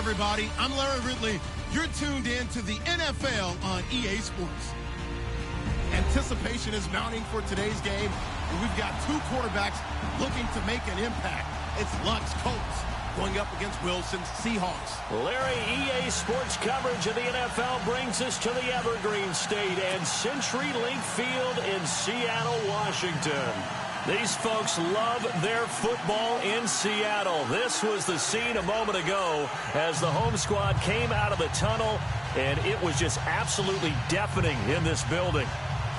everybody. I'm Larry Ridley. You're tuned in to the NFL on EA Sports. Anticipation is mounting for today's game, and we've got two quarterbacks looking to make an impact. It's Luck's Colts going up against Wilson's Seahawks. Larry, EA Sports coverage of the NFL brings us to the Evergreen State and CenturyLink Field in Seattle, Washington. These folks love their football in Seattle. This was the scene a moment ago as the home squad came out of the tunnel, and it was just absolutely deafening in this building.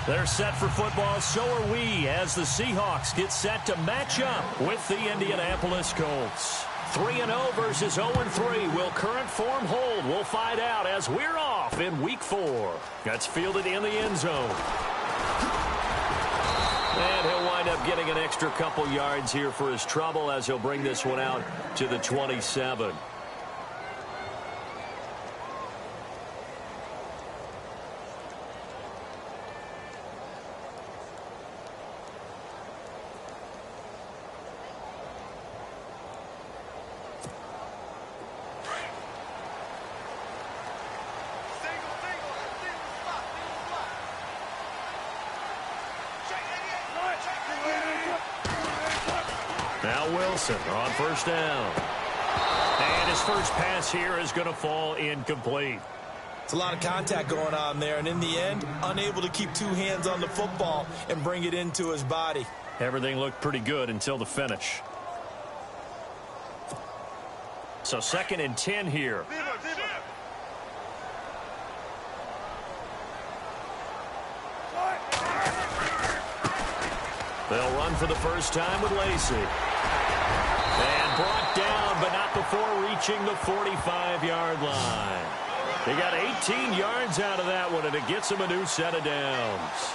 They're set for football, so are we, as the Seahawks get set to match up with the Indianapolis Colts. 3-0 versus 0-3. Will current form hold? We'll find out as we're off in Week 4. That's fielded in the end zone. And he'll wind up getting an extra couple yards here for his trouble as he'll bring this one out to the 27. Now Wilson on first down. And his first pass here is going to fall incomplete. It's a lot of contact going on there, and in the end, unable to keep two hands on the football and bring it into his body. Everything looked pretty good until the finish. So 2nd and 10 here. They'll run for the first time with Lacey. And brought down, but not before reaching the 45-yard line. They got 18 yards out of that one, and it gets them a new set of downs.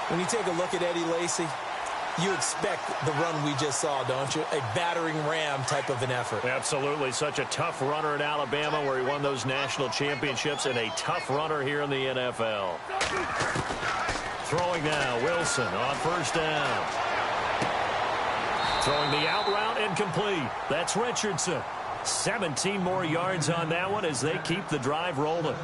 When you take a look at Eddie Lacy, you expect the run we just saw, don't you? A battering ram type of an effort. Absolutely. Such a tough runner in Alabama where he won those national championships, and a tough runner here in the NFL. Throwing now, Wilson on first down. Throwing the out route incomplete. That's Richardson. 17 more yards on that one as they keep the drive rolling.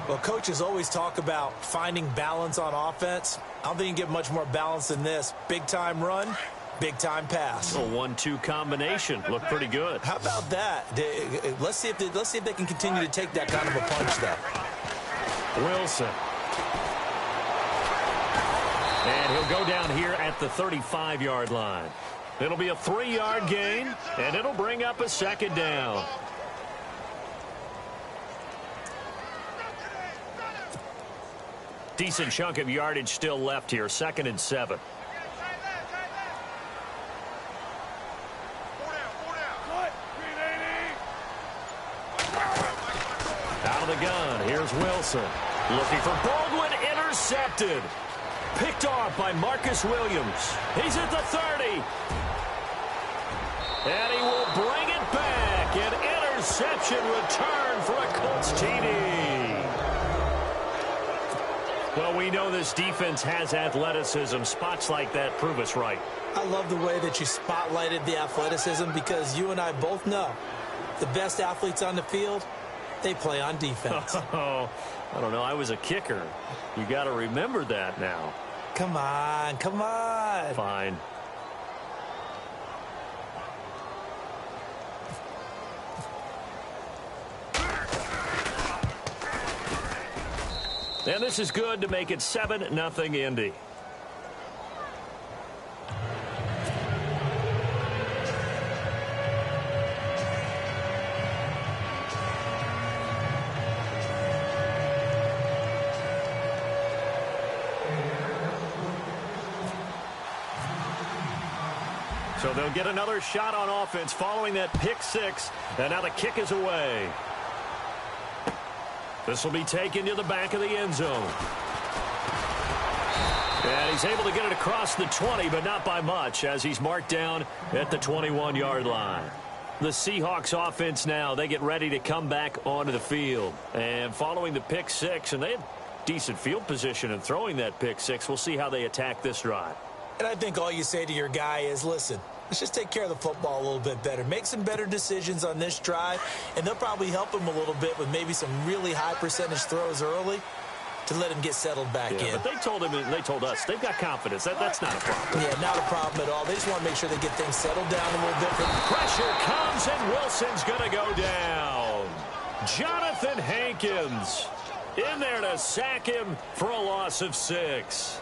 Well, coaches always talk about finding balance on offense. I don't think you can get much more balance than this. Big-time run, big-time pass. A 1-2 combination. Looked pretty good. How about that? Let's see if they can continue to take that kind of a punch, though. Wilson. And he'll go down here at the 35-yard line. It'll be a 3-yard gain, and it'll bring up a 2nd down. Decent chunk of yardage still left here. 2nd and 7. Out of the gun. Here's Wilson. Looking for Baldwin. Intercepted. Picked off by Marcus Williams. He's at the 30. And he will bring it back. An interception return for a Colts TD. Well, we know this defense has athleticism. Spots like that prove us right. I love the way that you spotlighted the athleticism because you and I both know the best athletes on the field, they play on defense. Oh, I don't know. I was a kicker. You got to remember that now. Come on, come on. Fine. And this is good to make it 7-0 Indy. So they'll get another shot on offense following that pick 6. And now the kick is away. This will be taken to the back of the end zone. And he's able to get it across the 20, but not by much, as he's marked down at the 21-yard line. The Seahawks offense now, they get ready to come back onto the field. And following the pick 6, and they had decent field position in throwing that pick 6, we'll see how they attack this drive. And I think all you say to your guy is, listen, let's just take care of the football a little bit better. Make some better decisions on this drive, and they'll probably help him a little bit with maybe some really high percentage throws early to let him get settled back in. But they told him, and they told us, they've got confidence. That's not a problem. Yeah, not a problem at all. They just want to make sure they get things settled down a little bit. Pressure comes, and Wilson's going to go down. Jonathan Hankins in there to sack him for a loss of 6.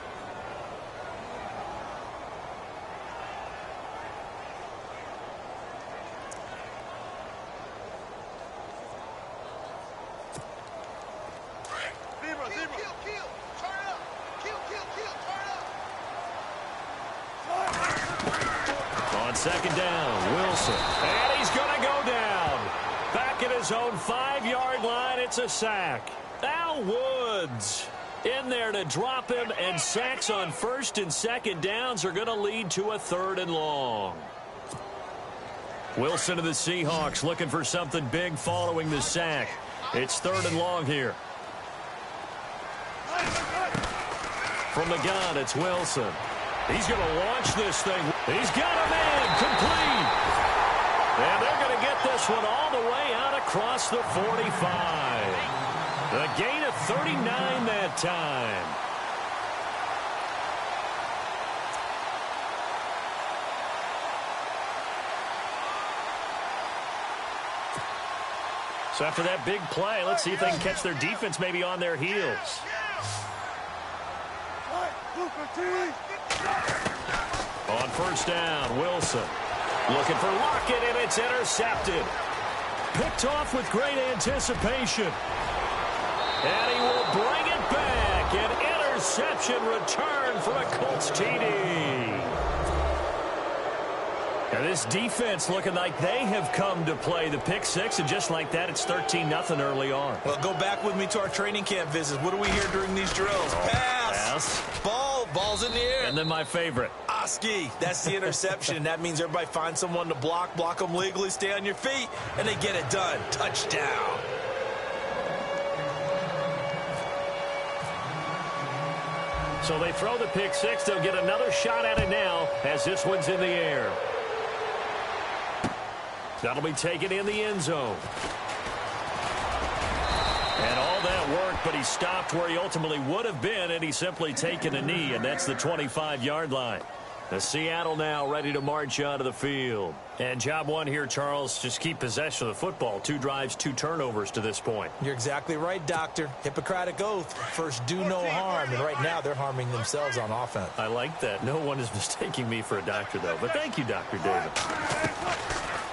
On second down, Wilson. And he's going to go down. Back at his own 5-yard line, it's a sack. Al Woods in there to drop him, and sacks on first and second downs are going to lead to a 3rd and long. Wilson of the Seahawks looking for something big following the sack. It's 3rd and long here. From the gun, it's Wilson. He's going to launch this thing. He's got a man complete. And they're going to get this one all the way out across the 45. The gain of 39 that time. So after that big play, let's see if they can catch their defense maybe on their heels. On first down, Wilson looking for Lockett, and it's intercepted. Picked off with great anticipation. And he will bring it back. An interception return for a Colts TD. Now this defense looking like they have come to play the pick six, and just like that, it's 13-0 early on. Well, go back with me to our training camp visits. What do we hear during these drills? Pass. Ball's in the air. And then my favorite. Oski. That's the interception. That means everybody finds someone to block them legally, stay on your feet, and they get it done. Touchdown. So they throw the pick six. They'll get another shot at it now as this one's in the air. That'll be taken in the end zone. And all that work, but he stopped where he ultimately would have been, and he's simply taken a knee, and that's the 25-yard line. The Seattle now ready to march onto the field. And job one here, Charles, just keep possession of the football. 2 drives, 2 turnovers to this point. You're exactly right, Doctor. Hippocratic oath. First, do no harm. And right now, they're harming themselves on offense. I like that. No one is mistaking me for a doctor, though. But thank you, Dr. David.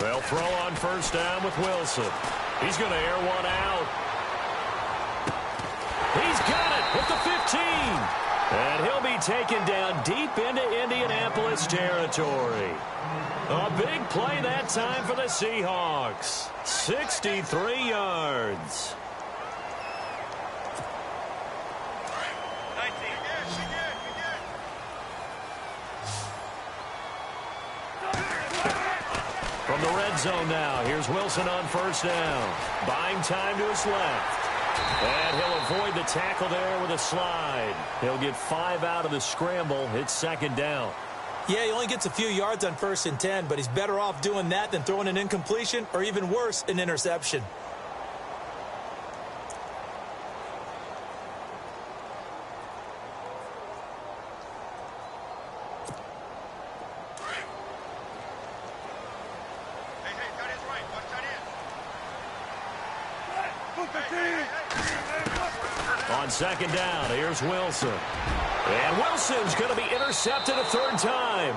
They'll throw on first down with Wilson. He's going to air one out. He's got it at the 15. And he'll be taken down deep into Indianapolis territory. A big play that time for the Seahawks. 63 yards. From the red zone now, here's Wilson on first down. Buying time to his left. And he'll avoid the tackle there with a slide. He'll get 5 out of the scramble. It's second down. Yeah, he only gets a few yards on 1st and 10, but he's better off doing that than throwing an incompletion or even worse, an interception. On second down, here's Wilson. And Wilson's going to be intercepted a 3rd time.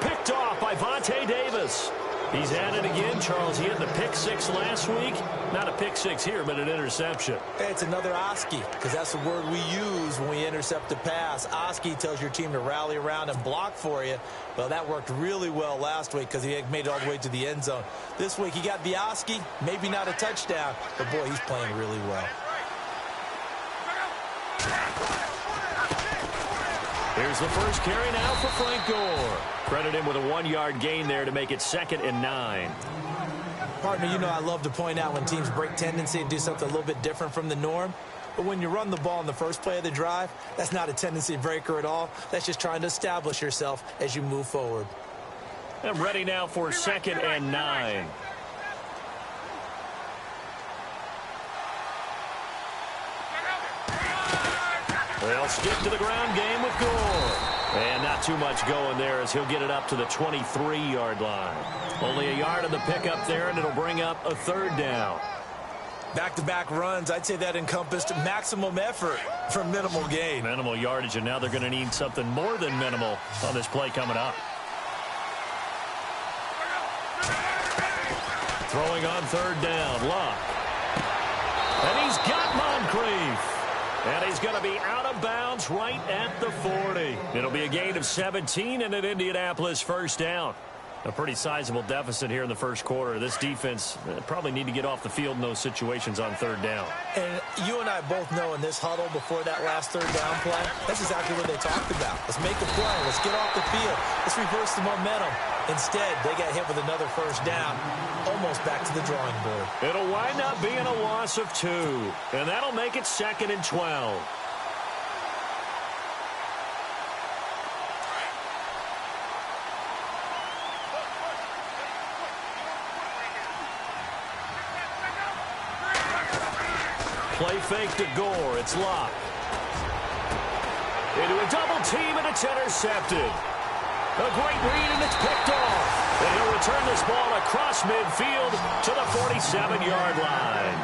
Picked off by Vontae Davis. He's at it again, Charles. He had the pick 6 last week. Not a pick 6 here, but an interception. Hey, it's another Oski, because that's the word we use when we intercept a pass. Oski tells your team to rally around and block for you. Well, that worked really well last week because he made it all the way to the end zone. This week, he got the Oski, maybe not a touchdown, but boy, he's playing really well. Here's the first carry now for Frank Gore. Credit him with a 1-yard gain there to make it 2nd and 9. Partner, you know I love to point out when teams break tendency and do something a little bit different from the norm. But when you run the ball in the first play of the drive, that's not a tendency breaker at all. That's just trying to establish yourself as you move forward. And ready now for 2nd and 9. They'll stick to the ground game with Gore. And not too much going there as he'll get it up to the 23-yard line. Only a yard of the pickup there, and it'll bring up a 3rd down. Back-to-back runs, I'd say that encompassed maximum effort for minimal gain. Minimal yardage, and now they're going to need something more than minimal on this play coming up. Throwing on 3rd down, Luck. And he's got Moncrief. And he's going to be out of bounds right at the 40. It'll be a gain of 17 and an Indianapolis 1st down. A pretty sizable deficit here in the 1st quarter. This defense probably need to get off the field in those situations on 3rd down. And you and I both know in this huddle before that last 3rd down play, that's exactly what they talked about. Let's make a play. Let's get off the field. Let's reverse the momentum. Instead, they got hit with another 1st down, almost back to the drawing board. It'll wind up being a loss of 2, and that'll make it 2nd and 12. Play fake to Gore. It's Locke. Into a double team, and it's intercepted. A great read, and it's picked off. And he'll return this ball across midfield to the 47-yard line.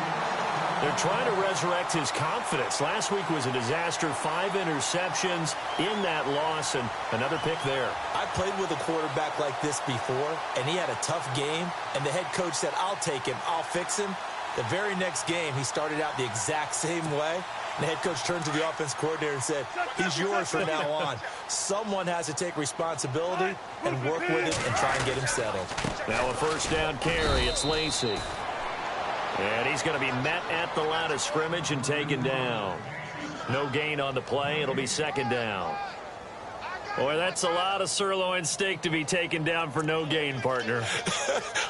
They're trying to resurrect his confidence. Last week was a disaster. 5 interceptions in that loss, and another pick there. I played with a quarterback like this before, and he had a tough game, and the head coach said, I'll take him, I'll fix him. The very next game, he started out the exact same way. And the head coach turned to the offense coordinator and said, he's yours from now on. Someone has to take responsibility and work with it and try and get him settled. Now a 1st down carry. It's Lacey. And he's going to be met at the line of scrimmage and taken down. No gain on the play. It'll be 2nd down. Boy, that's a lot of sirloin steak to be taken down for no gain, partner.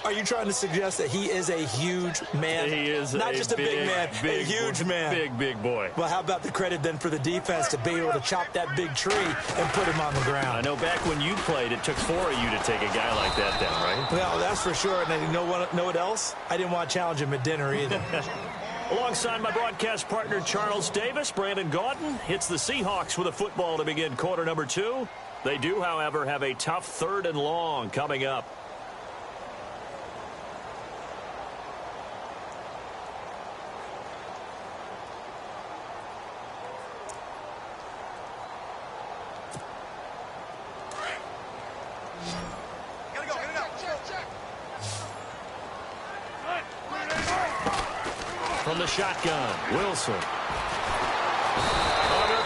Are you trying to suggest that he is a huge man? He is not just a big man, a huge man. Big boy. Well, how about the credit then for the defense to be able to chop that big tree and put him on the ground? I know back when you played, it took 4 of you to take a guy like that down, right? Well, that's for sure. And you know what else? I didn't want to challenge him at dinner either. Alongside my broadcast partner, Charles Davis, Brandon Gaudin hits the Seahawks with a football to begin quarter number 2. They do, however, have a tough 3rd and long coming up. From the shotgun, Wilson. Under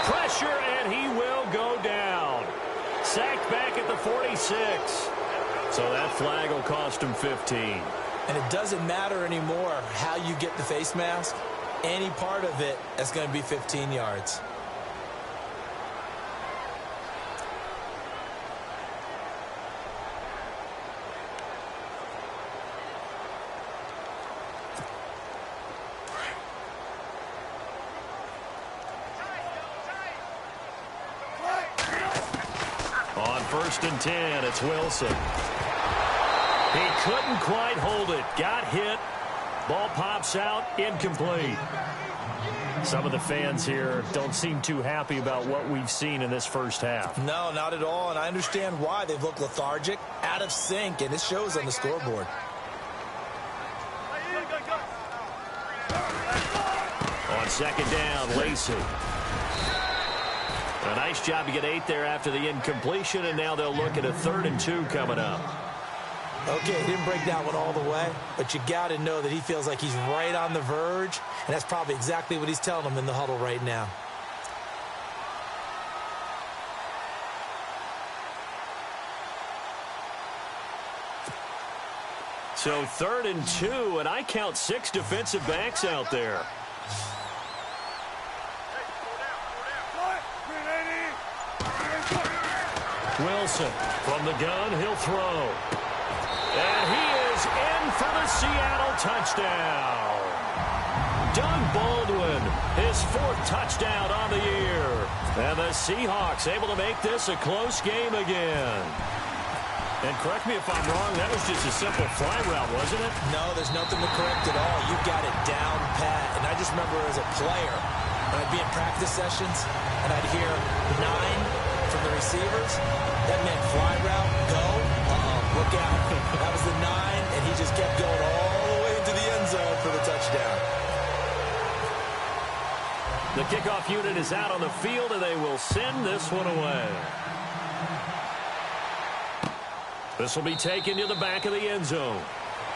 pressure, and he will go down. Sacked back at the 46. So that flag will cost him 15. And it doesn't matter anymore how you get the face mask. Any part of it is going to be 15 yards. On 1st and 10, it's Wilson. He couldn't quite hold it. Got hit. Ball pops out. Incomplete. Some of the fans here don't seem too happy about what we've seen in this 1st half. No, not at all. And I understand why. They've looked lethargic, out of sync, and it shows on the scoreboard. On 2nd down, Lacey. A nice job to get 8 there after the incompletion, and now they'll look at a 3rd and 2 coming up. Okay, he didn't break that one all the way, but you got to know that he feels like he's right on the verge, and that's probably exactly what he's telling them in the huddle right now. So 3rd and 2, and I count 6 defensive backs out there. Wilson from the gun, he'll throw. And he is in for the Seattle touchdown. Doug Baldwin, his 4th touchdown on the year. And the Seahawks able to make this a close game again. And correct me if I'm wrong, that was just a simple fly route, wasn't it? No, there's nothing to correct at all. You got it down pat. And I just remember as a player, when I'd be in practice sessions, and I'd hear 9 from the receivers, that meant fly route, go, look out. That was the 9, and he just kept going all the way into the end zone for the touchdown. The kickoff unit is out on the field, and they will send this one away. This will be taken to the back of the end zone.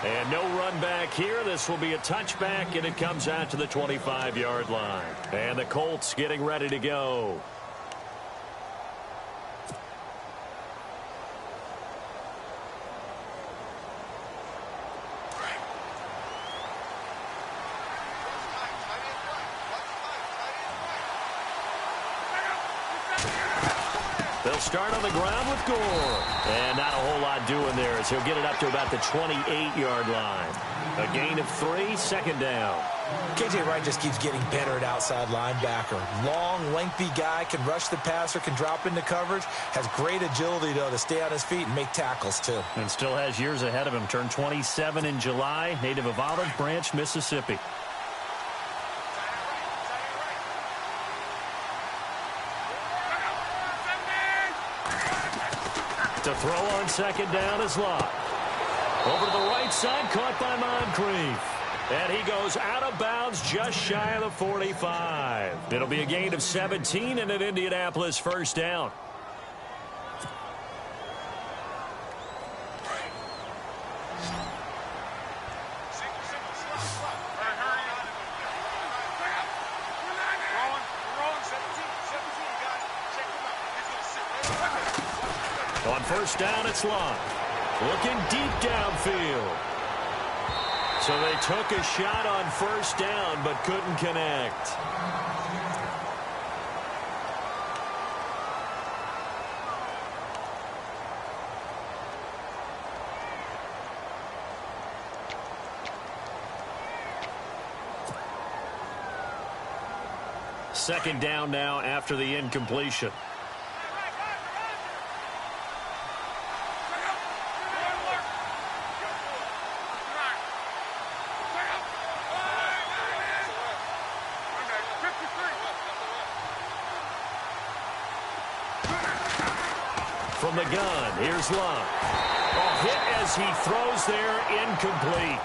And no run back here. This will be a touchback, and it comes out to the 25-yard line. And the Colts getting ready to go. They'll start on the ground with Gore. And not a whole lot doing there as he'll get it up to about the 28-yard line. A gain of 3, second down. KJ Wright just keeps getting better at outside linebacker. Long, lengthy guy, can rush the passer, can drop into coverage. Has great agility, though, to stay on his feet and make tackles, too. And still has years ahead of him. Turned 27 in July. Native of Olive Branch, Mississippi. To throw on second down is Locke. Over to the right side, caught by Moncrief. And he goes out of bounds just shy of the 45. It'll be a gain of 17 and an Indianapolis first down. On first down, it's Locke. Looking deep downfield. So they took a shot on first down, but couldn't connect. Second down now after the incompletion. From the gun, here's Locke. A hit as he throws there, incomplete.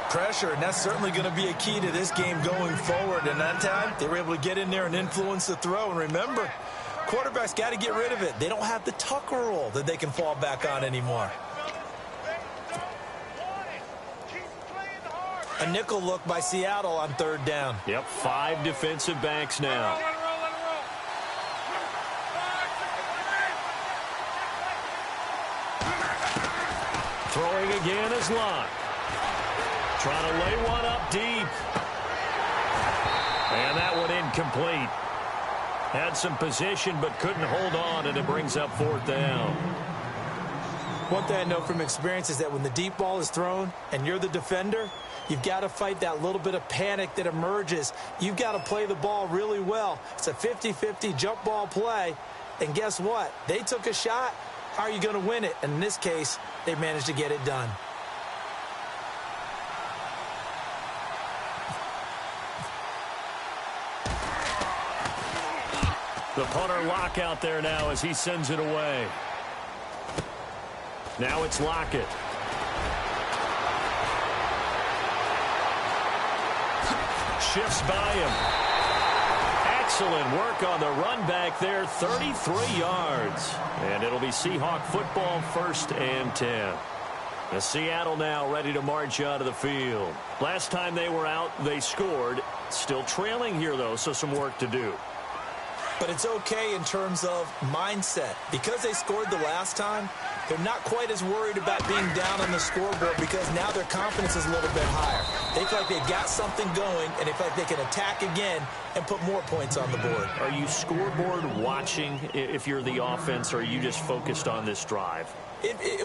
Pressure, and that's certainly going to be a key to this game going forward. And that time, they were able to get in there and influence the throw. And remember, quarterbacks got to get rid of it. They don't have the Tucker rule that they can fall back on anymore. A nickel look by Seattle on third down. Yep, 5 defensive backs now. Throwing again is Locke. Trying to lay one up deep. And that one incomplete. Had some position but couldn't hold on, and it brings up fourth down. One thing I know from experience is that when the deep ball is thrown and you're the defender, you've got to fight that little bit of panic that emerges. You've got to play the ball really well. It's a 50-50 jump ball play. And guess what? They took a shot. How are you going to win it? And in this case, they managed to get it done. The punter Locke out there now as he sends it away. Now it's Lockett. Shifts by him. Excellent work on the run back there, 33 yards. And it'll be Seahawk football, 1st and 10. The Seattle now ready to march out of the field. Last time they were out, they scored. Still trailing here, though, so some work to do. But it's okay in terms of mindset. Because they scored the last time, they're not quite as worried about being down on the scoreboard because now their confidence is a little bit higher. They feel like they've got something going, and they feel like they can attack again and put more points on the board. Are you scoreboard watching if you're the offense, or are you just focused on this drive?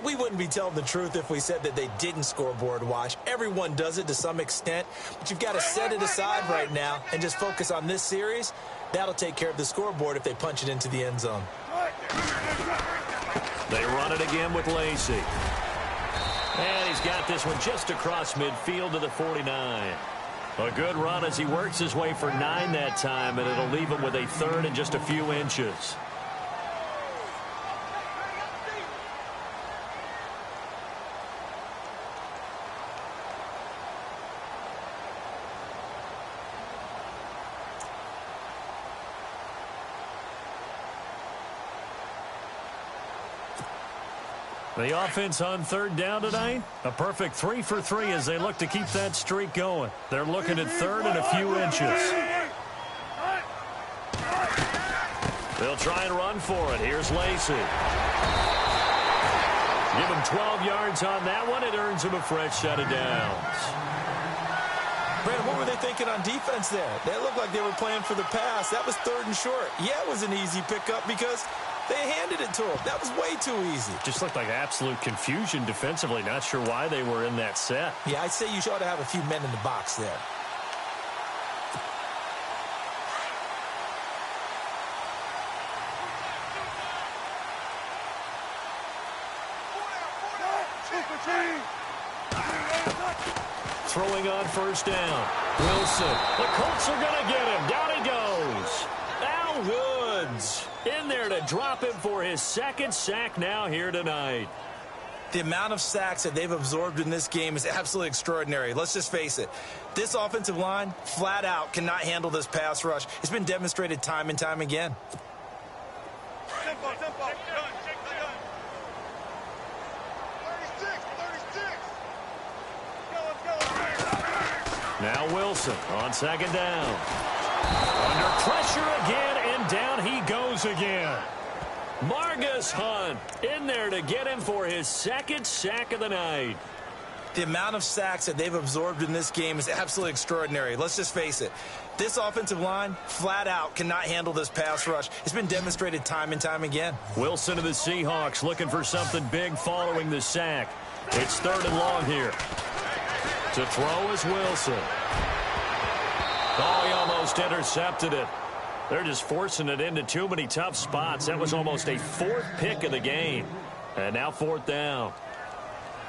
We wouldn't be telling the truth if we said that they didn't scoreboard watch. Everyone does it to some extent, but you've got to set it aside right now and just focus on this series. That'll take care of the scoreboard if they punch it into the end zone. They run it again with Lacey. And he's got this one just across midfield to the 49. A good run as he works his way for 9 that time, and it'll leave him with a third and just a few inches. The offense on third down tonight, a perfect 3 for 3 as they look to keep that streak going. They're looking at third and a few inches. They'll try and run for it. Here's Lacey. Give him 12 yards on that one. It earns him a fresh set of downs. Brandon, what were they thinking on defense there? They looked like they were playing for the pass. That was third and short. Yeah, it was an easy pickup because they handed it to him. That was way too easy. Just looked like absolute confusion defensively. Not sure why they were in that set. Yeah, I'd say you ought to have a few men in the box there. Throwing on first down. Wilson. The Colts are going to get him. Down he goes. Al Woods in there to drop him for his second sack now here tonight. The amount of sacks that they've absorbed in this game is absolutely extraordinary. Let's just face it. This offensive line, flat out, cannot handle this pass rush. It's been demonstrated time and time again. Tempo. 36. Now Wilson on second down. Under pressure again, and down he goes again. Margus Hunt in there to get him for his second sack of the night. The amount of sacks that they've absorbed in this game is absolutely extraordinary. Let's just face it. This offensive line, flat out, cannot handle this pass rush. It's been demonstrated time and time again. Wilson of the Seahawks looking for something big following the sack. It's third and long here. To throw is Wilson. Oh, he almost intercepted it. They're just forcing it into too many tough spots. That was almost a fourth pick of the game. And now fourth down.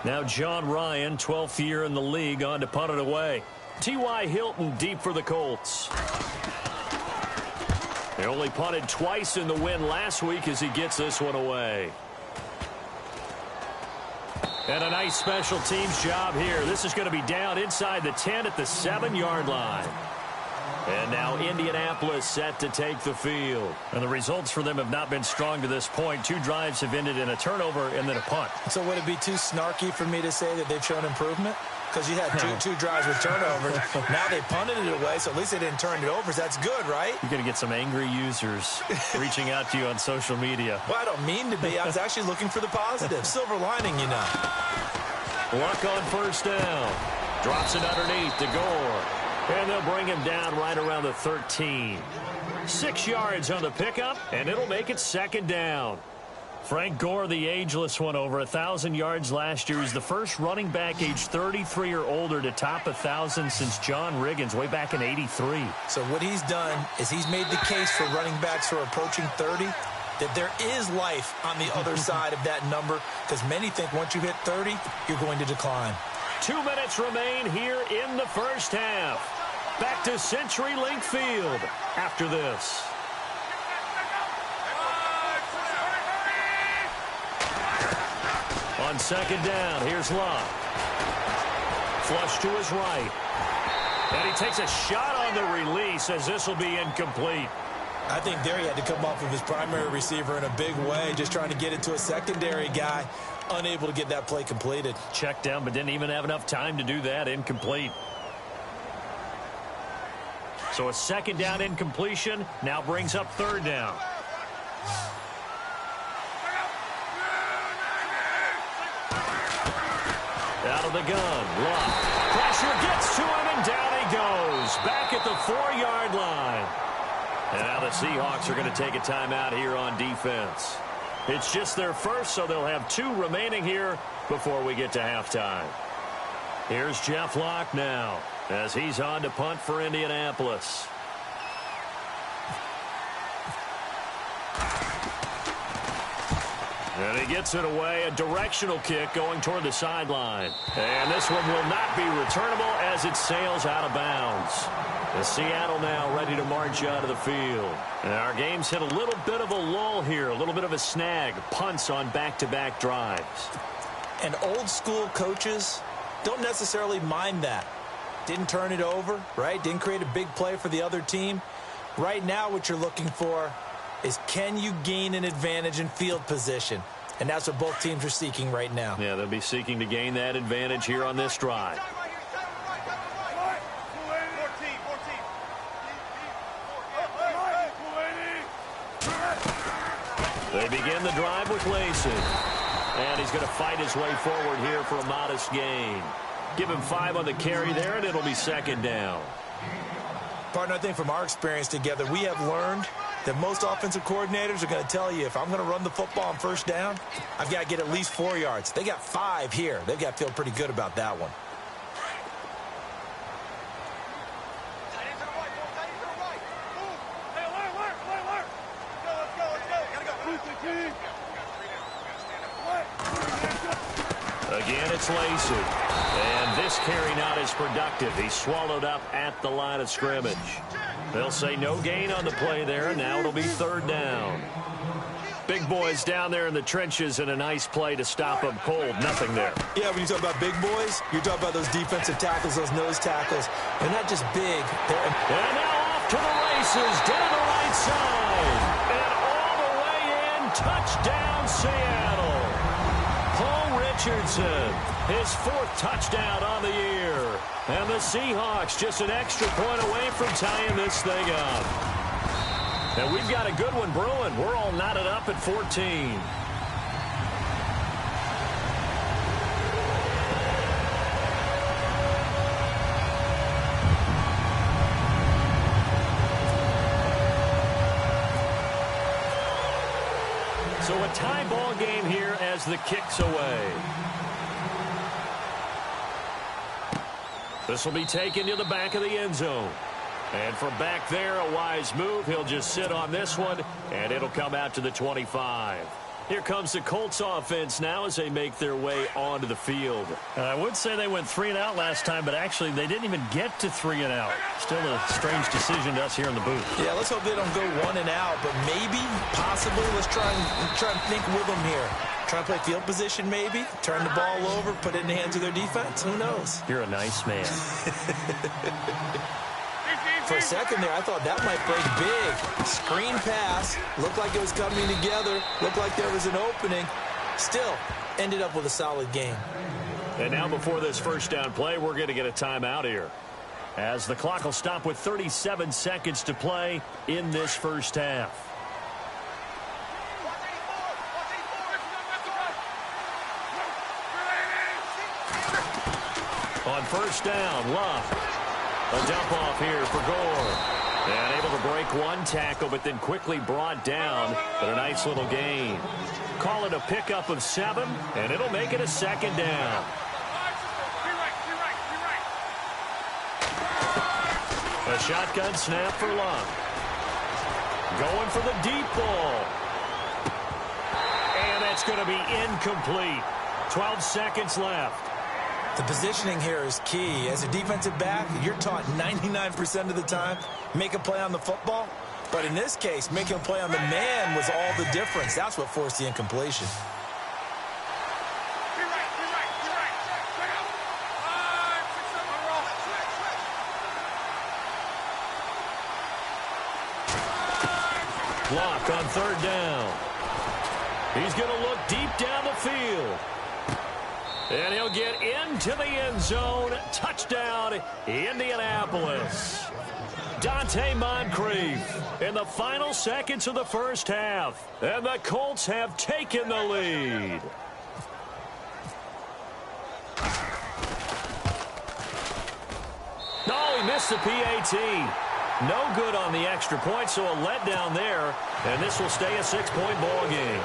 Now John Ryan, 12th year in the league, on to punt it away. T.Y. Hilton deep for the Colts. They only punted twice in the win last week as he gets this one away. And a nice special teams job here. This is going to be down inside the 10 at the 7-yard line. And now Indianapolis set to take the field. And the results for them have not been strong to this point. 2 drives have ended in a turnover and then a punt. So would it be too snarky for me to say that they've shown improvement? Because you had two drives with turnovers. Now they punted it away, so at least they didn't turn it over. So that's good, right? You're going to get some angry users reaching out to you on social media. Well, I don't mean to be. I was actually looking for the positive. Silver lining, you know. Luck on first down. Drops it underneath to Gore. And they'll bring him down right around the 13. 6 yards on the pickup, and it'll make it second down. Frank Gore, the ageless one, over 1,000 yards last year. He's the first running back age 33 or older to top 1,000 since John Riggins way back in '83. So what he's done is he's made the case for running backs who are approaching 30 that there is life on the other side of that number, because many think once you hit 30, you're going to decline. 2 minutes remain here in the first half. Back to CenturyLink Field after this. On second down, here's Luck. Flush to his right. And he takes a shot on the release as this will be incomplete. I think there he had to come off of his primary receiver in a big way, just trying to get it to a secondary guy. Unable to get that play completed. Checked down, but didn't even have enough time to do that. Incomplete. So a second down incompletion now brings up third down. Out of the gun, Luck. Pressure gets to him, and down he goes. Back at the 4-yard line. And now the Seahawks are going to take a timeout here on defense. It's just their first, so they'll have 2 remaining here before we get to halftime. Here's Jeff Locke now as he's on to punt for Indianapolis. And he gets it away, a directional kick going toward the sideline. And this one will not be returnable as it sails out of bounds. The Seattle now ready to march out of the field. And our game's hit a little bit of a lull here, a little bit of a snag, punts on back-to-back drives. And old school coaches don't necessarily mind that. Didn't turn it over, right? Didn't create a big play for the other team. Right now what you're looking for is, can you gain an advantage in field position? And that's what both teams are seeking right now. Yeah, they'll be seeking to gain that advantage here on this drive. They begin the drive with Lacey. And he's going to fight his way forward here for a modest gain. Give him 5 on the carry there, and it'll be second down. Partner, I think from our experience together, we have learned that most offensive coordinators are going to tell you, if I'm going to run the football on first down, I've got to get at least 4 yards. They got 5 here. They've got to feel pretty good about that one. Again, it's Lacey. And this carry not as productive. He's swallowed up at the line of scrimmage. They'll say no gain on the play there. Now it'll be third down. Big boys down there in the trenches, and a nice play to stop them cold. Nothing there. Yeah, when you talk about big boys, you're talking about those defensive tackles, those nose tackles. They're not just big. And now off to the races, down the right side. And all the way in, touchdown Seattle. Paul Richardson, his 4th touchdown on the year. And the Seahawks just an extra point away from tying this thing up. And we've got a good one brewing. We're all knotted up at 14. So a tie ball game here as the kick's away. This will be taken to the back of the end zone. And from back there, a wise move. He'll just sit on this one, and it'll come out to the 25. Here comes the Colts offense now as they make their way onto the field. I would say they went 3 and out last time, but actually they didn't even get to 3 and out. Still a strange decision to us here in the booth. Yeah, let's hope they don't go 1 and out, but maybe, possibly, let's try and think with them here. Try and play field position maybe, turn the ball over, put it in the hands of their defense. Who knows? You're a nice man. For a second there, I thought that might break big. Screen pass. Looked like it was coming together. Looked like there was an opening. Still, ended up with a solid game. And now before this first down play, we're going to get a timeout here, as the clock will stop with 37 seconds to play in this first half. On first down, Love. A dump off here for Gore. And able to break one tackle, but then quickly brought down. But a nice little gain. Call it a pickup of 7, and it'll make it a second down. A shotgun snap for Love. Going for the deep ball. And that's going to be incomplete. 12 seconds left. The positioning here is key. As a defensive back, you're taught 99% of the time, make a play on the football. But in this case, making a play on the man was all the difference. That's what forced the incompletion. Block on third down. He's going to look deep down the field. And he'll get into the end zone. Touchdown, Indianapolis. Dante Moncrief in the final seconds of the first half. And the Colts have taken the lead. No, he missed the PAT. No good on the extra point, so a letdown there. And this will stay a 6-point ball game.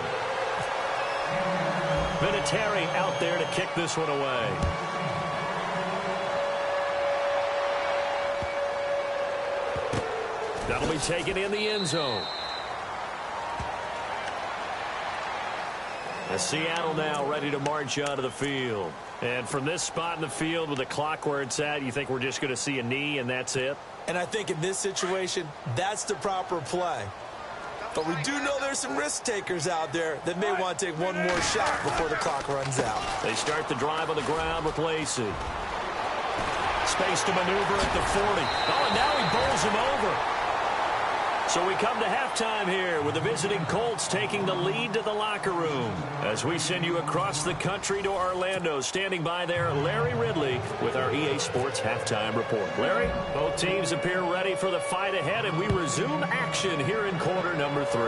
Vinatieri out there to kick this one away. That'll be taken in the end zone. As Seattle now ready to march onto the field. And from this spot in the field with the clock where it's at, you think we're just going to see a knee and that's it? And I think in this situation, that's the proper play. But we do know there's some risk takers out there that may want to take one more shot before the clock runs out. They start the drive on the ground with Lacey. Space to maneuver at the 40. Oh, and now he bowls him over. So we come to halftime here with the visiting Colts taking the lead to the locker room. As we send you across the country to Orlando, standing by there, Larry Ridley with our EA Sports Halftime Report. Larry, both teams appear ready for the fight ahead, and we resume action here in quarter number 3.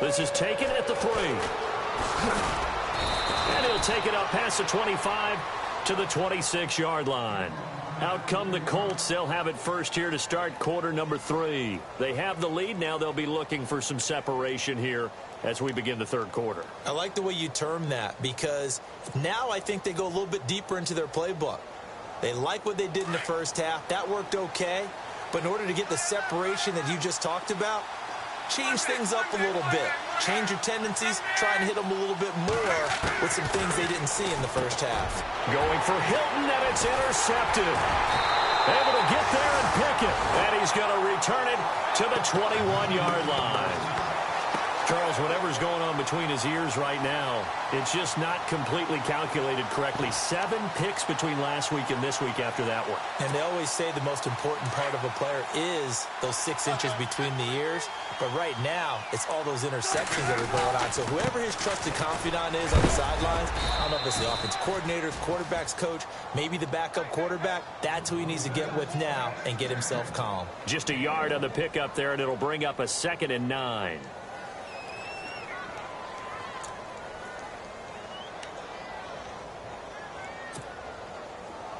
This is taken at the 3. And he'll take it up past the 25 to the 26-yard line. Out come the Colts. They'll have it first here to start quarter number 3. They have the lead. Now they'll be looking for some separation here as we begin the third quarter. I like the way you term that because now I think they go a little bit deeper into their playbook. They like what they did in the first half. That worked okay. But in order to get the separation that you just talked about, change things up a little bit. Change your tendencies. Try and hit them a little bit more with some things they didn't see in the first half. Going for Hilton, and it's intercepted. Able to get there and pick it. And he's going to return it to the 21-yard line. Charles, whatever's going on between his ears right now, it's just not completely calculated correctly. 7 picks between last week and this week after that one. And they always say the most important part of a player is those 6 inches between the ears. But right now, it's all those interceptions that are going on. So whoever his trusted confidant is on the sidelines, I don't know if it's the offense coordinator, the quarterback's coach, maybe the backup quarterback, that's who he needs to get with now and get himself calm. Just a yard on the pickup there, and it'll bring up a 2nd and 9.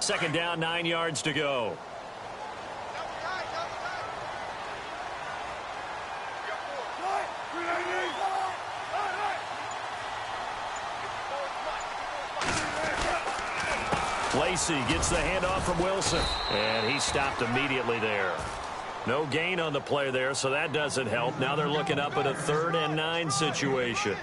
Second down, 9 yards to go. Lacey gets the handoff from Wilson, and he stopped immediately there. No gain on the play there, so that doesn't help. Now they're looking up at a 3rd and 9 situation.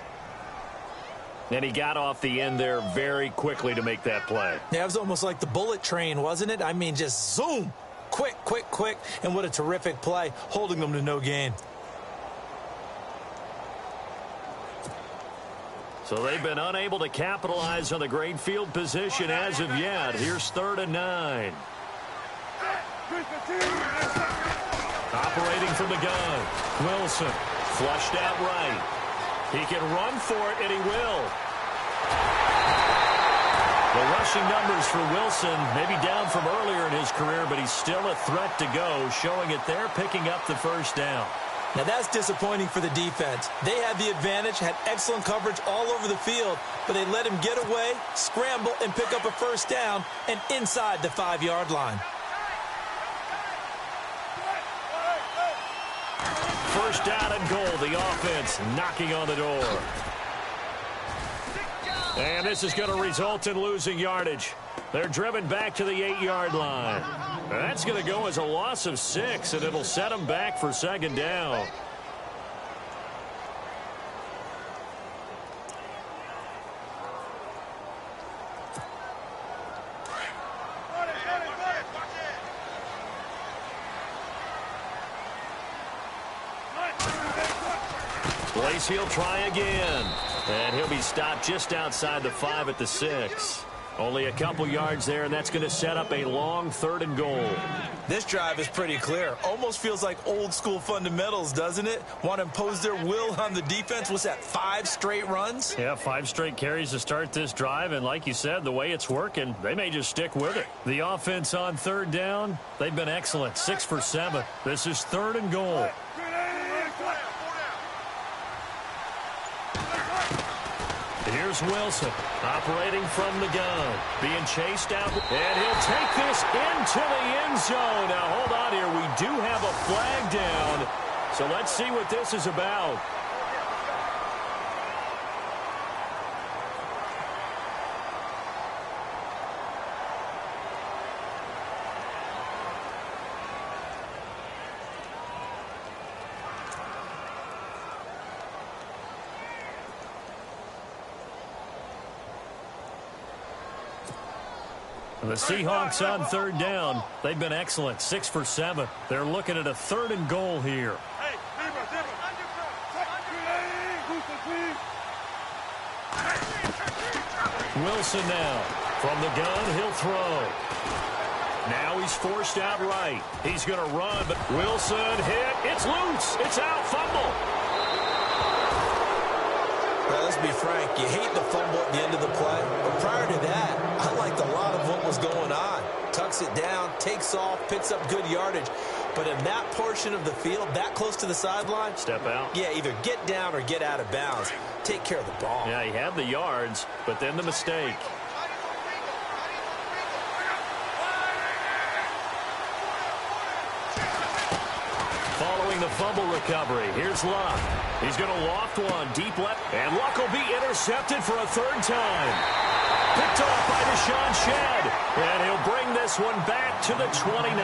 And he got off the end there very quickly to make that play. Yeah, it was almost like the bullet train, wasn't it? I mean, just zoom. Quick, quick, quick. And what a terrific play, holding them to no gain. So they've been unable to capitalize on the great field position as of yet. Here's 3rd and 9. Operating from the gun. Wilson flushed out right. He can run for it, and he will. The rushing numbers for Wilson maybe down from earlier in his career, but he's still a threat to go, showing it there, picking up the first down. Now, that's disappointing for the defense. They had the advantage, had excellent coverage all over the field, but they let him get away, scramble, and pick up a first down, and inside the 5-yard line. First down and goal, the offense knocking on the door. And this is going to result in losing yardage. They're driven back to the 8-yard line. That's going to go as a loss of 6, and it'll set them back for 2nd down. Lacey will try again. And he'll be stopped just outside the 5 at the 6. Only a couple yards there, and that's going to set up a long 3rd and goal. This drive is pretty clear. Almost feels like old school fundamentals, doesn't it? Want to impose their will on the defense. What's that, 5 straight runs? Yeah, 5 straight carries to start this drive, and like you said, the way it's working, they may just stick with it. The offense on 3rd down, they've been excellent, 6 for 7. This is 3rd and goal. Here's Wilson operating from the gun, being chased out, and he'll take this into the end zone. Now, hold on here. We do have a flag down, so let's see what this is about. The Seahawks on third down. They've been excellent, 6 for 7. They're looking at a 3rd and goal here. Wilson now. From the gun, he'll throw. Now he's forced out right. He's going to run, but Wilson hit. It's loose. It's out. Fumble. Now, let's be frank. You hate the fumble at the end of the play. But prior to that, I liked a lot of what was going on. Tucks it down, takes off, picks up good yardage. But in that portion of the field, that close to the sideline, step out. Yeah, either get down or get out of bounds. Take care of the ball. Yeah, he had the yards, but then the mistake. Following the fumble recovery, here's Luck. He's going to loft one deep left, and Luck will be intercepted for a 3rd time. Picked off by Deshaun Shedd, and he'll bring this one back to the 29.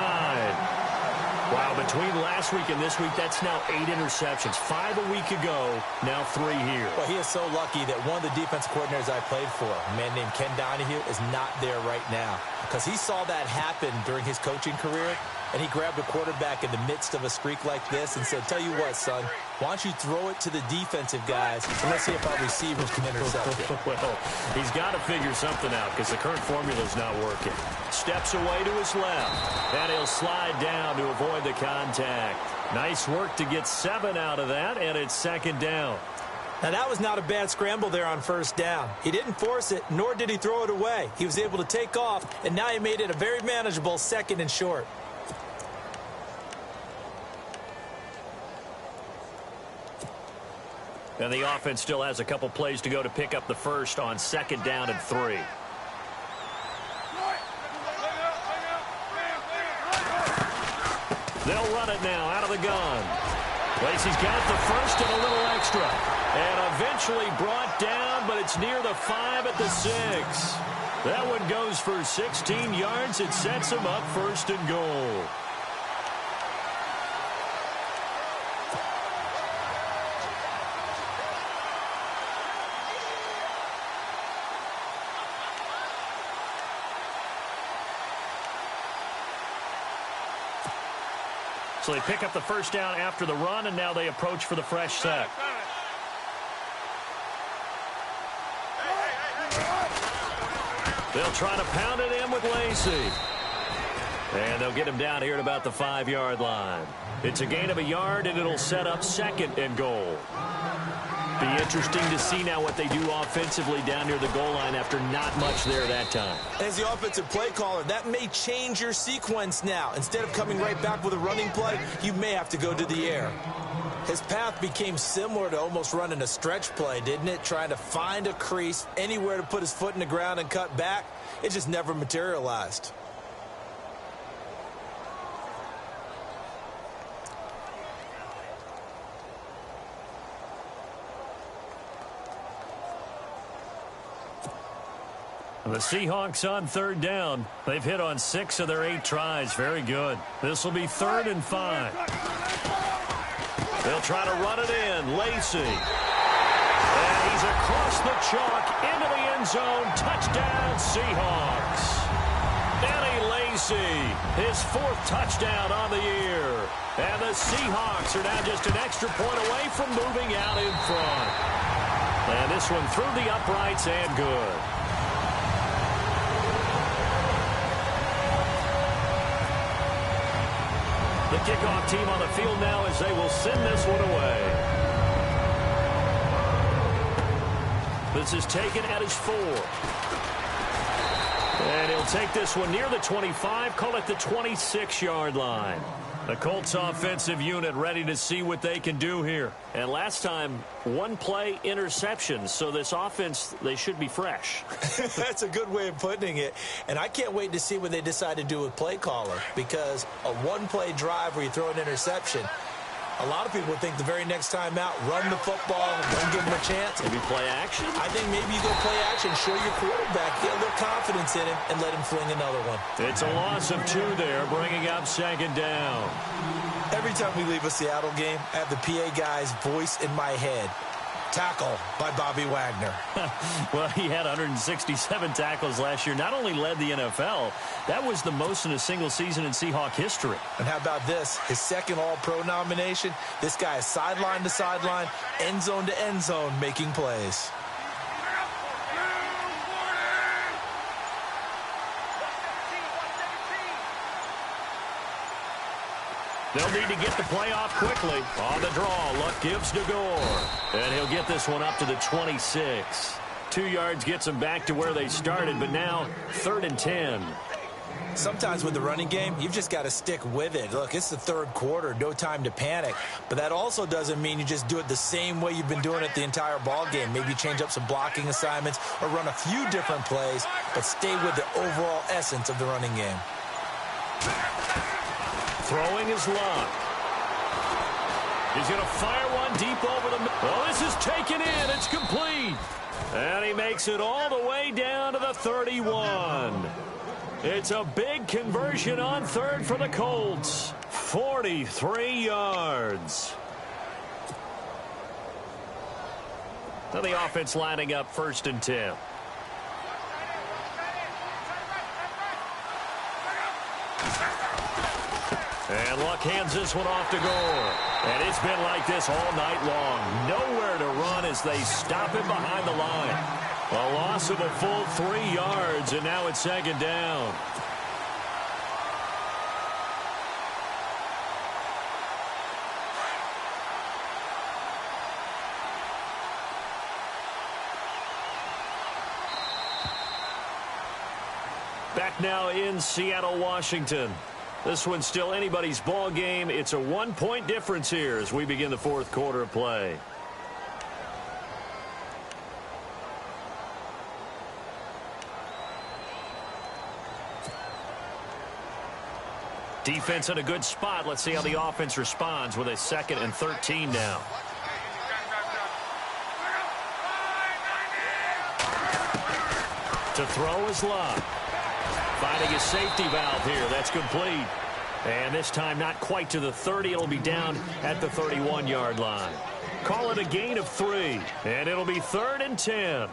Wow, between last week and this week, that's now 8 interceptions. 5 a week ago, now 3 here. Well, he is so lucky that one of the defense coordinators I played for, a man named Ken Donahue, is not there right now. Because he saw that happen during his coaching career, and he grabbed a quarterback in the midst of a streak like this and said, tell you what, son, why don't you throw it to the defensive guys, and let's see if our receivers can intercept it. Well, he's got to figure something out because the current formula's not working. Steps away to his left, and he'll slide down to avoid the contact. Nice work to get 7 out of that, and it's 2nd down. Now, that was not a bad scramble there on 1st down. He didn't force it, nor did he throw it away. He was able to take off, and now he made it a very manageable 2nd and short. And the offense still has a couple plays to go to pick up the first on 2nd down and 3. They'll run it now out of the gun. Lacey's got the first and a little extra. And eventually brought down, but it's near the 5 at the 6. That one goes for 16 yards. It sets him up 1st and goal. So they pick up the 1st down after the run, and now they approach for the fresh set. They'll try to pound it in with Lacey. And they'll get him down here at about the 5-yard line. It's a gain of a yard, and it'll set up 2nd and goal. Be interesting to see now what they do offensively down near the goal line after not much there that time. As the offensive play caller, that may change your sequence now. Instead of coming right back with a running play, you may have to go to the air. His path became similar to almost running a stretch play, didn't it? Trying to find a crease, anywhere to put his foot in the ground and cut back. It just never materialized. The Seahawks on 3rd down. They've hit on 6 of their 8 tries. Very good. This will be 3rd and 5. They'll try to run it in. Lacey. And he's across the chalk into the end zone. Touchdown, Seahawks. Eddie Lacey, his 4th touchdown on the year. And the Seahawks are now just an extra point away from moving out in front. And this one through the uprights and good. The kickoff team on the field now as they will send this one away. This is taken at his 4. And he'll take this one near the 25, call it the 26-yard line. The Colts offensive unit ready to see what they can do here. And last time, 1 play interception. So this offense, they should be fresh. That's a good way of putting it. And I can't wait to see what they decide to do with play caller. Because a 1-play drive where you throw an interception, a lot of people would think the very next time out, run the football, don't give him a chance. Maybe play action? I think maybe you go play action, show your quarterback, get a little confidence in him, and let him fling another one. It's a loss of 2 there, bringing up 2nd down. Every time we leave a Seattle game, I have the PA guy's voice in my head. Tackle by Bobby Wagner. Well, he had 167 tackles last year. Not only led the NFL, that was the most in a single season in Seahawk history. And how about this? His second All-Pro nomination. This guy is sideline to sideline, end zone to end zone, making plays. They'll need to get the play off quickly. On the draw, Luck gives to Gore. And he'll get this one up to the 26. 2 yards gets them back to where they started, but now 3rd and 10. Sometimes with the running game, you've just got to stick with it. Look, it's the 3rd quarter, no time to panic. But that also doesn't mean you just do it the same way you've been doing it the entire ball game. Maybe change up some blocking assignments or run a few different plays, but stay with the overall essence of the running game. Throwing is Luck. He's going to fire one deep over the middle. Oh, this is taken in. It's complete. And he makes it all the way down to the 31. It's a big conversion on 3rd for the Colts. 43 yards. Now the offense lining up 1st and 10. And Luck hands this one off to Gore. And it's been like this all night long. Nowhere to run as they stop him behind the line. A loss of a full 3 yards, and now it's 2nd down. Back now in Seattle, Washington. This one's still anybody's ball game. It's a 1-point difference here as we begin the 4th quarter of play. Defense in a good spot. Let's see how the offense responds with a 2nd and 13 now. To throw is Luck. Finding a safety valve here. That's complete. And this time not quite to the 30. It'll be down at the 31-yard line. Call it a gain of 3. And it'll be 3rd and 10.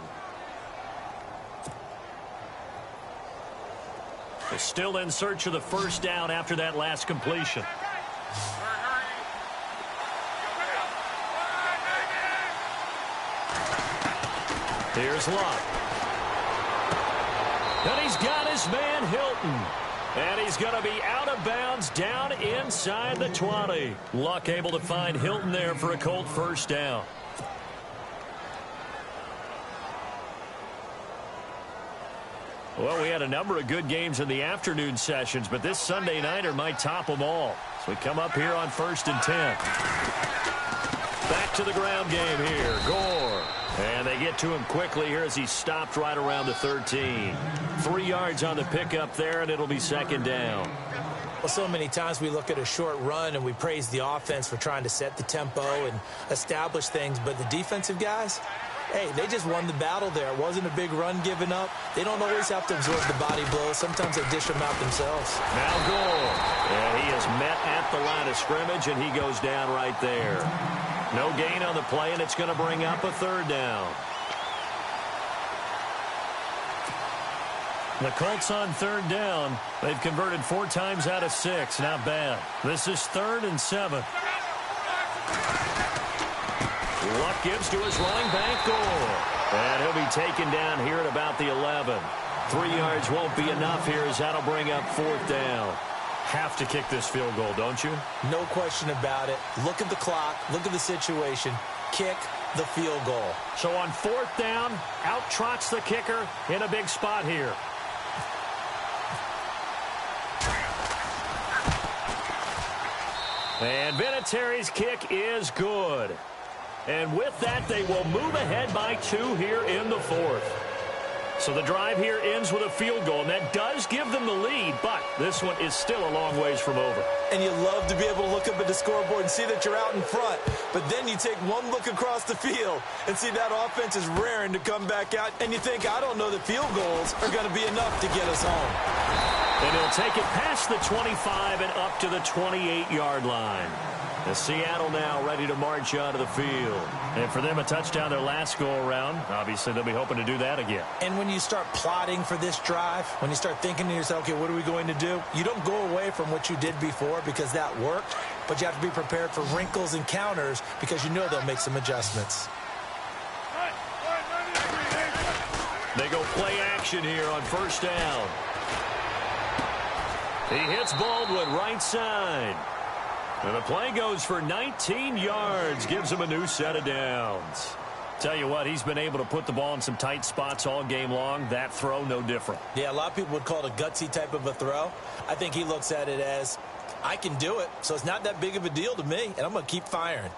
They're still in search of the 1st down after that last completion. Here's Luck. And he's got his man Hilton. And he's going to be out of bounds down inside the 20. Luck able to find Hilton there for a Colt 1st down. Well, we had a number of good games in the afternoon sessions, but this Sunday nighter might top them all. So we come up here on 1st and 10. Back to the ground game here. Gore. And they get to him quickly here as he stopped right around the 13. 3 yards on the pickup there, and it'll be 2nd down. Well, so many times we look at a short run and we praise the offense for trying to set the tempo and establish things, but the defensive guys, hey, they just won the battle there. It wasn't a big run given up. They don't always have to absorb the body blows. Sometimes they dish them out themselves. Now Gore. And he is met at the line of scrimmage, and he goes down right there. No gain on the play, and it's going to bring up a 3rd down. The Colts on 3rd down. They've converted 4 times out of 6. Not bad. This is 3rd and 7. Luck gives to his running back, Gore. And he'll be taken down here at about the 11. 3 yards won't be enough here as that'll bring up 4th down. Have to kick this field goal, don't you? No question about it. Look at the clock. Look at the situation. Kick the field goal. So on 4th down, out trots the kicker in a big spot here. And Vinatieri's kick is good. And with that, they will move ahead by 2 here in the 4th. So the drive here ends with a field goal, and that does give them the lead, but this one is still a long ways from over. And you love to be able to look up at the scoreboard and see that you're out in front, but then you take one look across the field and see that offense is raring to come back out, and you think, I don't know that field goals are going to be enough to get us home. And he'll take it past the 25 and up to the 28-yard line. The Seattle now ready to march onto the field. And for them, a touchdown their last go-around. Obviously, they'll be hoping to do that again. And when you start plotting for this drive, when you start thinking to yourself, okay, what are we going to do? You don't go away from what you did before because that worked, but you have to be prepared for wrinkles and counters because you know they'll make some adjustments. They go play action here on first down. He hits Baldwin right side. And the play goes for 19 yards, gives him a new set of downs. Tell you what, he's been able to put the ball in some tight spots all game long. That throw, no different. Yeah, a lot of people would call it a gutsy type of a throw. I think he looks at it as, I can do it, so it's not that big of a deal to me, and I'm going to keep firing.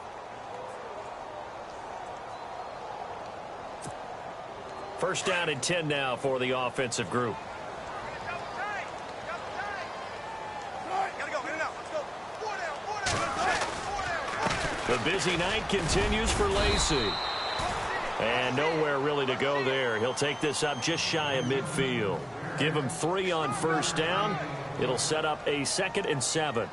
First down and 10 now for the offensive group. The busy night continues for Lacey. And nowhere really to go there. He'll take this up just shy of midfield. Give him 3 on first down. It'll set up a 2nd and 7.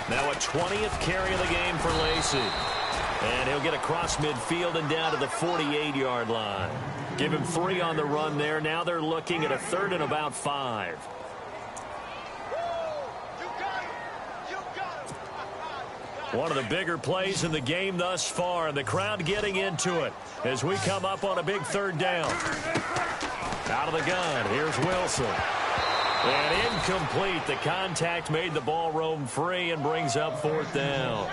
Now a 20th carry of the game for Lacey. And he'll get across midfield and down to the 48-yard line. Give him 3 on the run there. Now they're looking at a 3rd and about 5. One of the bigger plays in the game thus far, and the crowd getting into it as we come up on a big 3rd down. Out of the gun, here's Wilson. And incomplete. The contact made the ball roam free and brings up 4th down.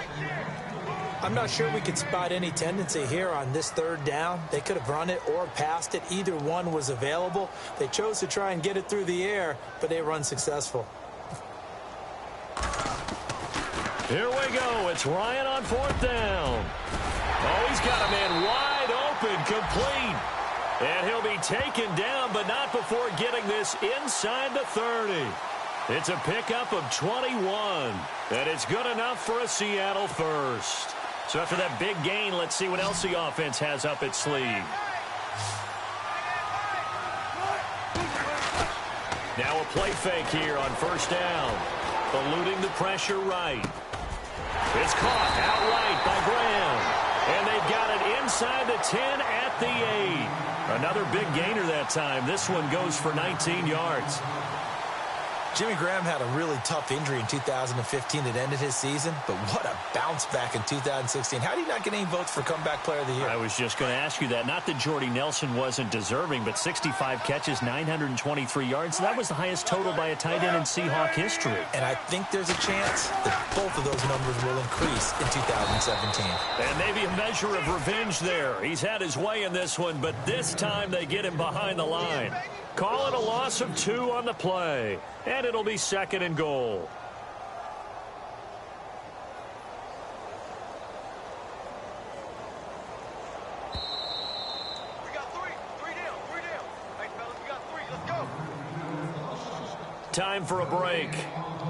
I'm not sure we could spot any tendency here on this 3rd down. They could have run it or passed it. Either one was available. They chose to try and get it through the air, but they were unsuccessful. Here we go. It's Ryan on 4th down. Oh, he's got a man wide open, complete. And he'll be taken down, but not before getting this inside the 30. It's a pickup of 21, and it's good enough for a Seattle first. So after that big gain, let's see what else the offense has up its sleeve. Now a play fake here on first down. Eluding the pressure right. It's caught outright by Graham. And they've got it inside the 10 at the 8. Another big gainer that time. This one goes for 19 yards. Jimmy Graham had a really tough injury in 2015 that ended his season, but what a bounce back in 2016. How did he not get any votes for Comeback Player of the Year? I was just going to ask you that. Not that Jordy Nelson wasn't deserving, but 65 catches, 923 yards. That was the highest total by a tight end in Seahawk history. And I think there's a chance that both of those numbers will increase in 2017. And maybe a measure of revenge there. He's had his way in this one, but this time they get him behind the line. Call it a loss of 2 on the play. And it'll be 2nd and goal. We got 3. 3 down. 3 down. Hey, fellas, we got 3. Let's go. Time for a break.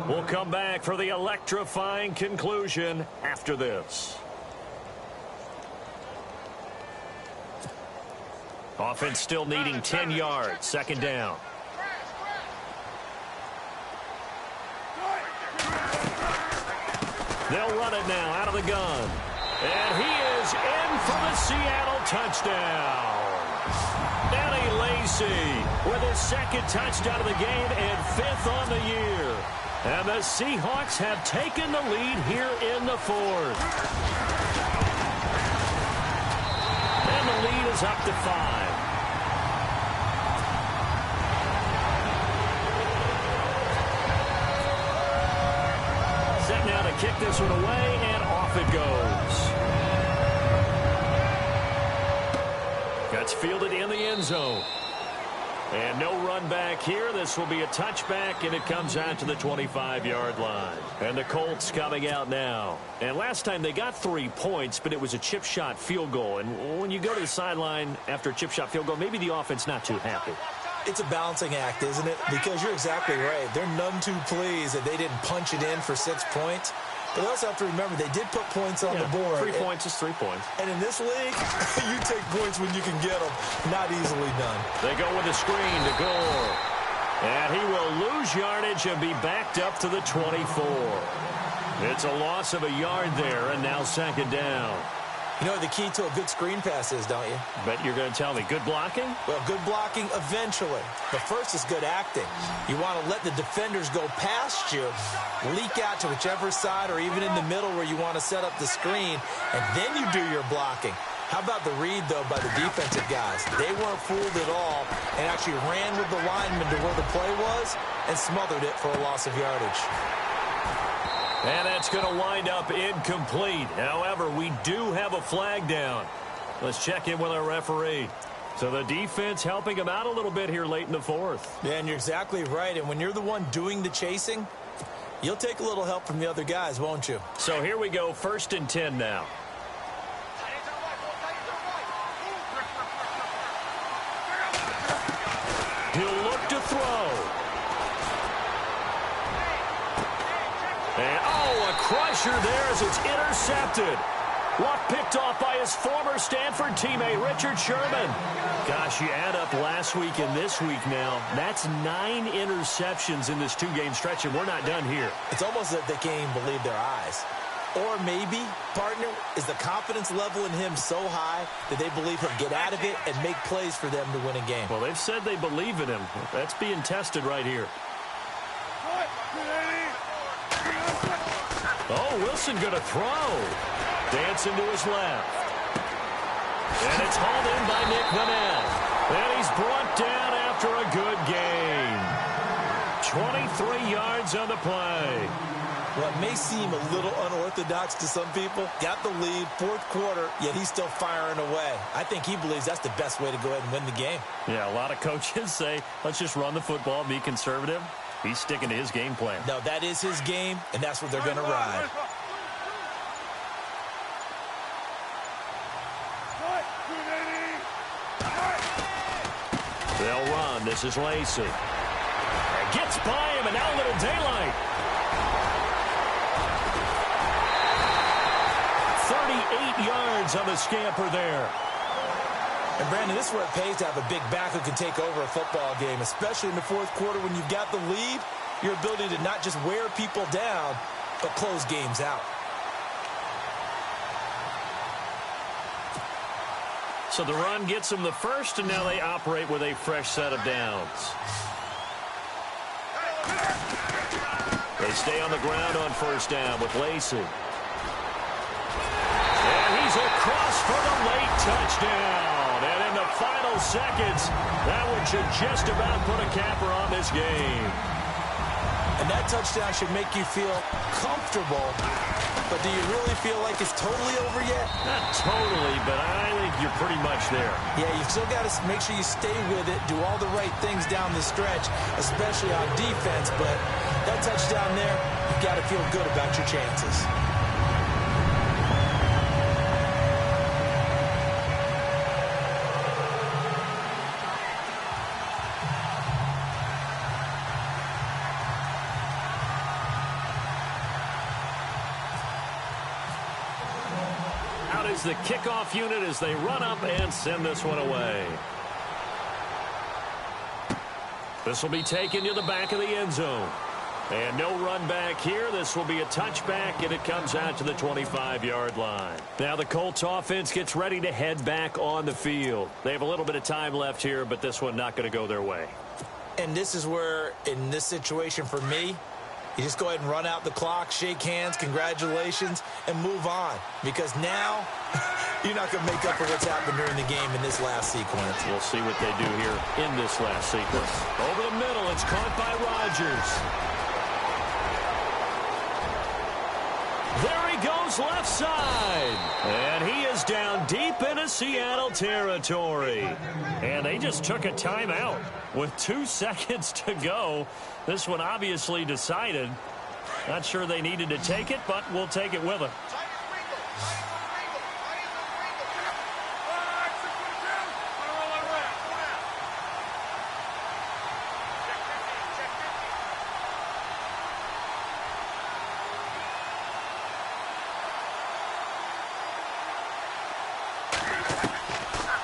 We'll come back for the electrifying conclusion after this. Offense still needing 10 yards. 2nd down. They'll run it now out of the gun. And he is in for the Seattle touchdown. Eddie Lacy with his 2nd touchdown of the game and 5th on the year. And the Seahawks have taken the lead here in the 4th. And the lead is up to 5. Set now to kick this one away, and off it goes. That's fielded in the end zone. And no run back here. This will be a touchback, and it comes out to the 25-yard line. And the Colts coming out now. And last time they got 3 points, but it was a chip shot field goal. And when you go to the sideline after a chip shot field goal, maybe the offense not too happy. It's a balancing act, isn't it? Because you're exactly right. They're none too pleased that they didn't punch it in for 6 points. But they also have to remember they did put points on the board. 3 points is 3 points. And in this league, you take points when you can get them. Not easily done. They go with a screen to Gore. And he will lose yardage and be backed up to the 24. It's a loss of a yard there, and now second down. You know what the key to a good screen pass is, don't you? Bet you're going to tell me. Good blocking? Well, good blocking eventually. But first is good acting. You want to let the defenders go past you, leak out to whichever side or even in the middle where you want to set up the screen, and then you do your blocking. How about the read, though, by the defensive guys? They weren't fooled at all and actually ran with the lineman to where the play was and smothered it for a loss of yardage. And that's going to wind up incomplete. However, we do have a flag down. Let's check in with our referee. So the defense helping him out a little bit here late in the fourth. Yeah, and you're exactly right. And when you're the one doing the chasing, you'll take a little help from the other guys, won't you? So here we go, 1st and 10 now. He'll look to throw. And, a crusher there as it's intercepted. Luck picked off by his former Stanford teammate, Richard Sherman. Gosh, you add up last week and this week now, that's 9 interceptions in this 2-game stretch, and we're not done here. It's almost as if they can't even believe their eyes. Or maybe, partner, is the confidence level in him so high that they believe he'll get out of it and make plays for them to win a game. Well, they've said they believe in him. That's being tested right here. Oh, Wilson going to throw. Dancing to his left. And it's hauled in by Nick Vanette. And he's brought down after a good game. 23 yards on the play. Well, it may seem a little unorthodox to some people. Got the lead, 4th quarter, yet he's still firing away. I think he believes that's the best way to go ahead and win the game. Yeah, a lot of coaches say, let's just run the football, be conservative. He's sticking to his game plan. No, that is his game, and that's what they're going to ride. They'll run. This is Lacey. And gets by him, and now a little daylight. 38 yards on the scamper there. And, Brandon, this is where it pays to have a big back who can take over a football game, especially in the 4th quarter when you've got the lead, your ability to not just wear people down, but close games out. So the run gets them the first, and now they operate with a fresh set of downs. They stay on the ground on 1st down with Lacey. And he's across for the late touchdown. And in the final seconds, that one should just about put a capper on this game. And that touchdown should make you feel comfortable. But do you really feel like it's totally over yet? Not totally, but I think you're pretty much there. Yeah, you've still got to make sure you stay with it, do all the right things down the stretch, especially on defense. But that touchdown there, you've got to feel good about your chances. The kickoff unit as they run up and send this one away. This will be taken to the back of the end zone. And no run back here. This will be a touchback, and it comes out to the 25-yard line. Now the Colts offense gets ready to head back on the field. They have a little bit of time left here, but this one not going to go their way. And this is where, in this situation for me, you just go ahead and run out the clock, shake hands, congratulations, and move on. Because now, you're not going to make up for what's happened during the game in this last sequence. We'll see what they do here in this last sequence. Over the middle, it's caught by Rodgers. There he goes left side. And he is down deep into Seattle territory. And they just took a timeout with 2 seconds to go. This one obviously decided. Not sure they needed to take it, but we'll take it with them.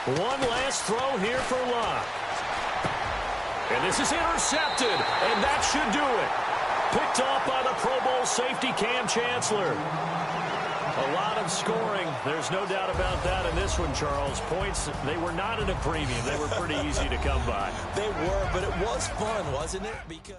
One last throw here for Locke. And this is intercepted, and that should do it. Picked off by the Pro Bowl safety Cam Chancellor. A lot of scoring. There's no doubt about that in this one, Charles. Points, they were not at a premium. They were pretty easy to come by. They were, but it was fun, wasn't it? Because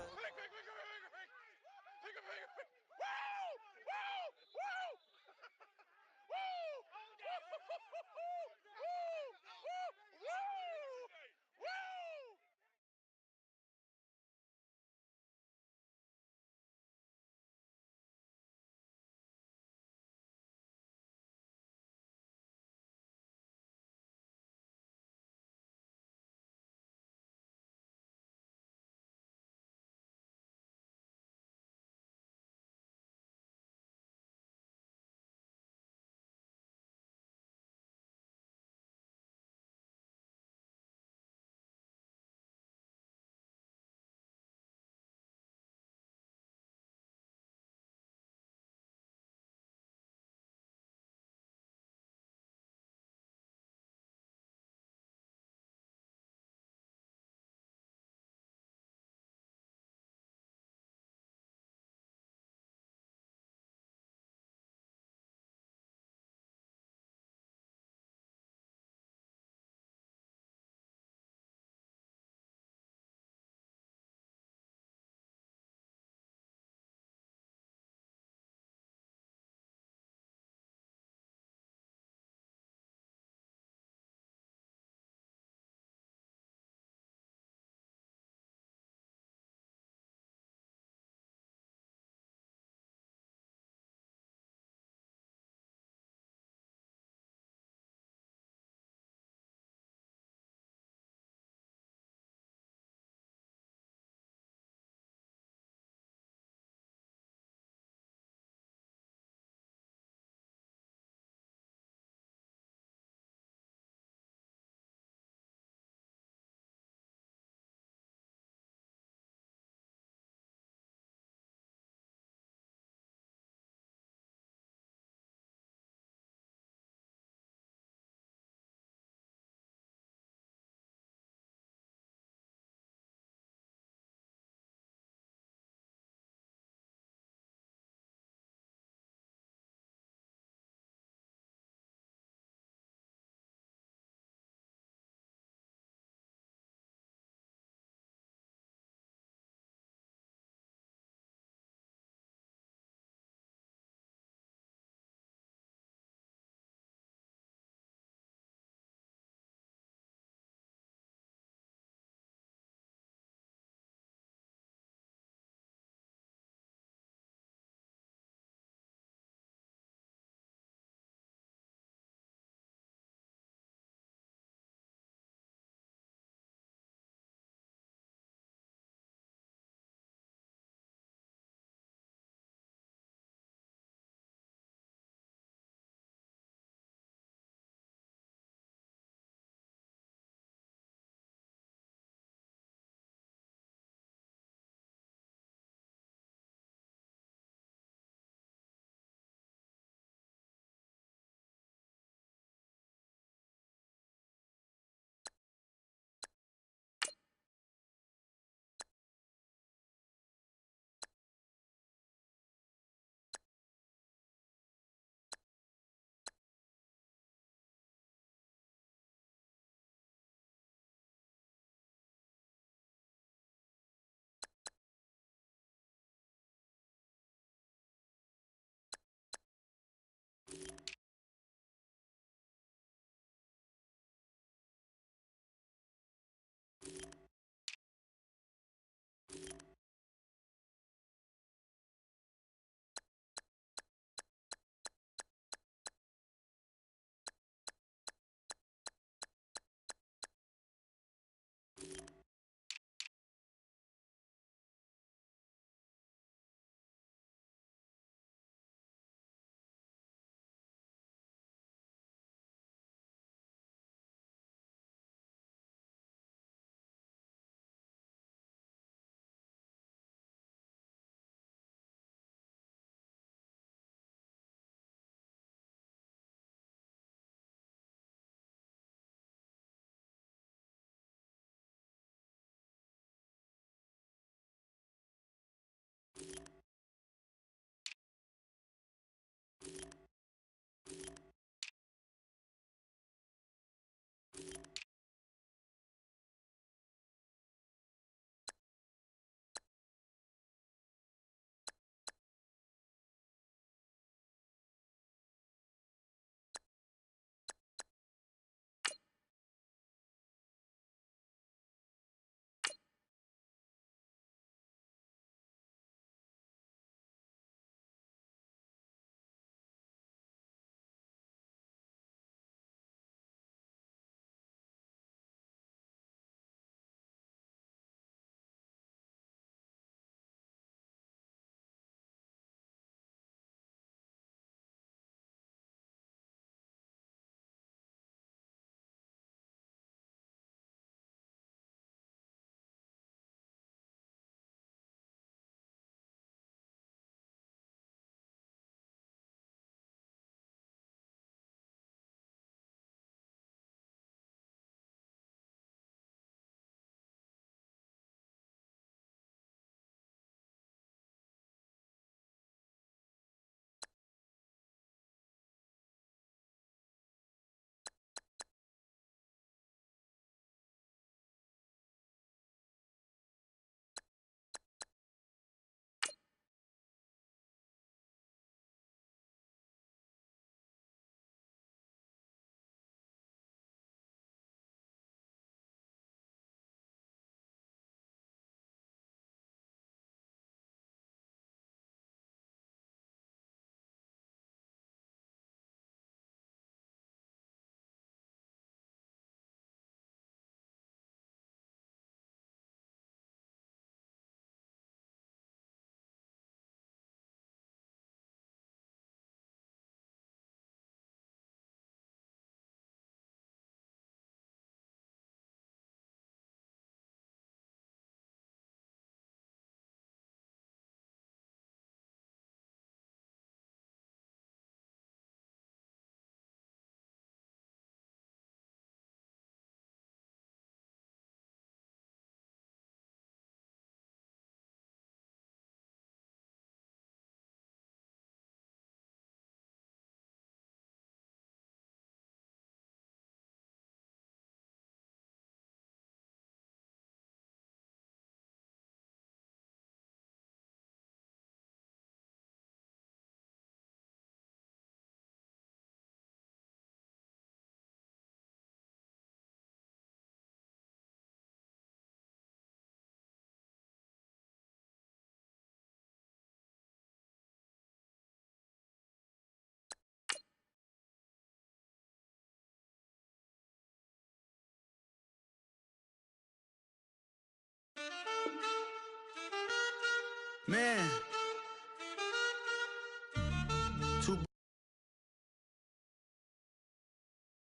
Man.